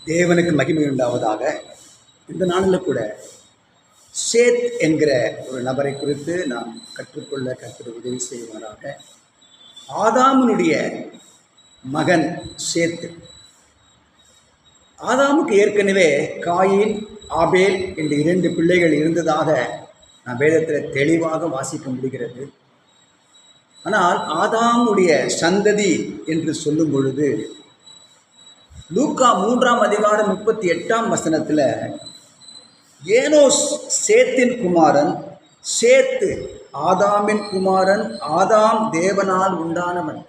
தேவனுக்கு மகிமை உண்டாவதாக. இந்த நாளில் கூட சேத் என்கிற ஒரு நபரை குறித்து நாம் கற்றுக்கொள்ள கர்த்தர் உதவி செய்வாராக. ஆதாமுனுடைய மகன் சேத். ஆதாமுக்கு ஏற்கனவே காயின், ஆபேல் என்ற 2 பிள்ளைகள் இருந்ததாக நாம் வேதத்தில் தெளிவாக வாசிக்க முடிகிறது. ஆனால் ஆதாமுடைய சந்ததி என்று சொல்லும் பொழுது லூக்கா 3ஆம் அதிகாரம் 38ஆம் வசனத்தில் ஏனோஸ் சேத்தின் குமாரன், சேத்து ஆதாமின் குமாரன், ஆதாம் தேவனால் உண்டானவன்.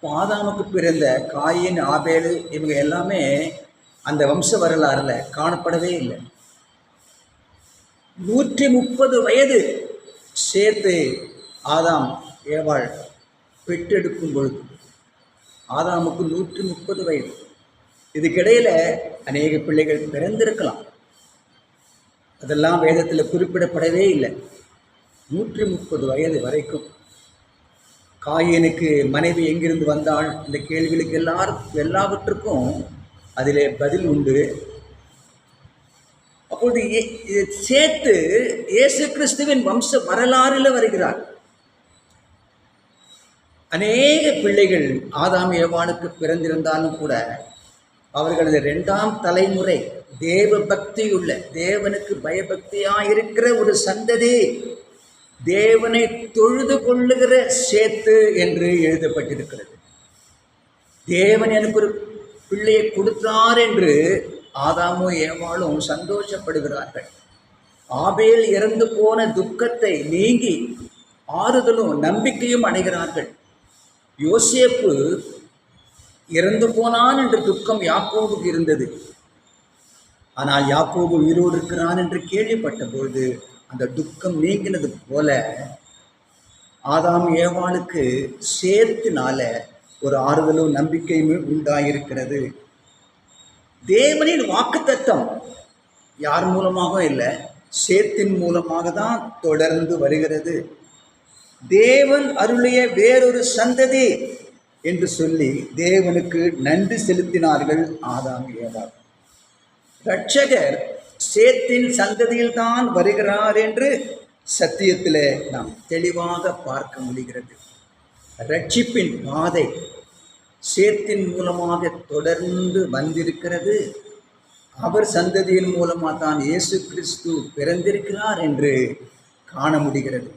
ஆதாமுக்கு பிறந்த காயின், ஆபேல் இவங்க எல்லாமே அந்த வம்ச வரலாறுல காணப்படவே இல்லை. 130 வயது சேத்து ஆதாம் ஏவாள் பெற்றெடுக்கும் பொழுது ஆதாமுக்கு 130 வயது. இதுக்கிடையில் அநேக பிள்ளைகள் பிறந்திருக்கலாம், அதெல்லாம் வேதத்தில் குறிப்பிடப்படவே இல்லை. 130 வயது வரைக்கும். காயினுக்கு மனைவி எங்கிருந்து வந்தாள்? இந்த கேள்விகளுக்கு எல்லாவற்றுக்கும் அதிலே பதில் உண்டு. அப்பொழுது சேத்து இயேசு கிறிஸ்துவின் வம்ச வரலாறில் வருகிறார். அநேக பிள்ளைகள் ஆதாம் ஏவாளுக்கு பிறந்திருந்தாலும் கூட அவர்களது 2ஆம் தலைமுறை தேவ பக்தியுள்ள, தேவனுக்கு பயபக்தியாயிருக்கிற ஒரு சந்ததி, தேவனை தொழுது கொள்ளுகிற சேத்து என்று எழுதப்பட்டிருக்கிறது. தேவன் எனக்கு ஒரு பிள்ளையை கொடுத்தார் என்று ஆதாமும் ஏவாளும் சந்தோஷப்படுகிறார்கள். ஆபேல் இறந்து போன துக்கத்தை நீங்கி ஆறுதலும் நம்பிக்கையும் அடைகிறார்கள். யோசேப்பு இறந்து போனான் என்ற துக்கம் யாக்கோபுக்கு இருந்தது. ஆனால் யாக்கோபு உயிரோடு இருக்கிறான் என்று கேள்விப்பட்ட பொழுது அந்த துக்கம் நீங்கினது போல ஆதாம் ஏவாளுக்கு சேத்தினால ஒரு ஆறுதலும் நம்பிக்கையும் உண்டாயிருக்கிறது. தேவனின் வாக்குத்தத்தம் யார் மூலமாக இல்லை, சேத்தின் மூலமாக தான் தொடர்ந்து வருகிறது. தேவன் அருளிய வேறொரு சந்ததி என்று சொல்லி தேவனுக்கு நன்றி செலுத்தினார்கள் ஆதாம் ஏவாள். இரட்சகர் சேத்தின் சந்ததியில் தான் வருகிறார் என்று சத்தியத்தில் நாம் தெளிவாக பார்க்க முடிகிறது. இரட்சிப்பின் பாதை சேத்தின் மூலமாக தொடர்ந்து வந்திருக்கிறது. அவர் சந்ததியின் மூலமாக தான் இயேசு கிறிஸ்து பிறந்திருக்கிறார் என்று காண முடிகிறது.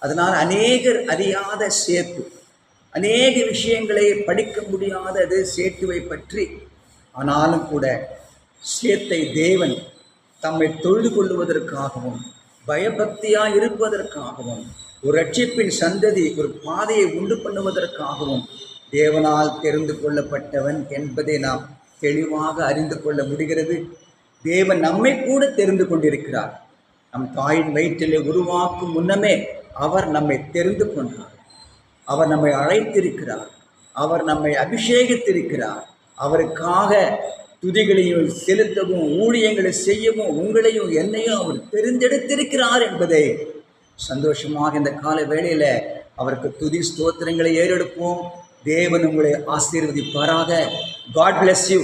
அதனால் அநேகர் அறியாத சேத்து, அநேக விஷயங்களை படிக்க முடியாதது சேத்துவை பற்றி. ஆனாலும் கூட சேத்தை தேவன் தம்மை தொழுது கொள்ளுவதற்காகவும் பயபக்தியாக இருப்பதற்காகவும் ஒரு ரட்சிப்பின் சந்ததி, ஒரு பாதையை உண்டு பண்ணுவதற்காகவும் தேவனால் தெரிந்து கொள்ளப்பட்டவன் என்பதை நாம் தெளிவாக அறிந்து கொள்ள முடிகிறது. தேவன் நம்மை கூட தெரிந்து கொண்டிருக்கிறார். நம் தாயின் வயிற்றிலே உருவாக்கும் முன்னமே அவர் நம்மை தெரிந்து கொண்டார். அவர் நம்மை அழைத்திருக்கிறார். அவர் நம்மை அபிஷேகித்திருக்கிறார். அவருக்காக துதிகளையும் செலுத்தவும் ஊழியங்களை செய்யவும் உங்களையும் என்னையும் அவர் தெரிந்தெடுத்திருக்கிறார் என்பதை சந்தோஷமாக இந்த கால வேளையில் அவருக்கு துதி ஸ்தோத்திரங்களை ஏறெடுப்போம். தேவன் உங்களை ஆசீர்வதிப்பாராக. God bless you.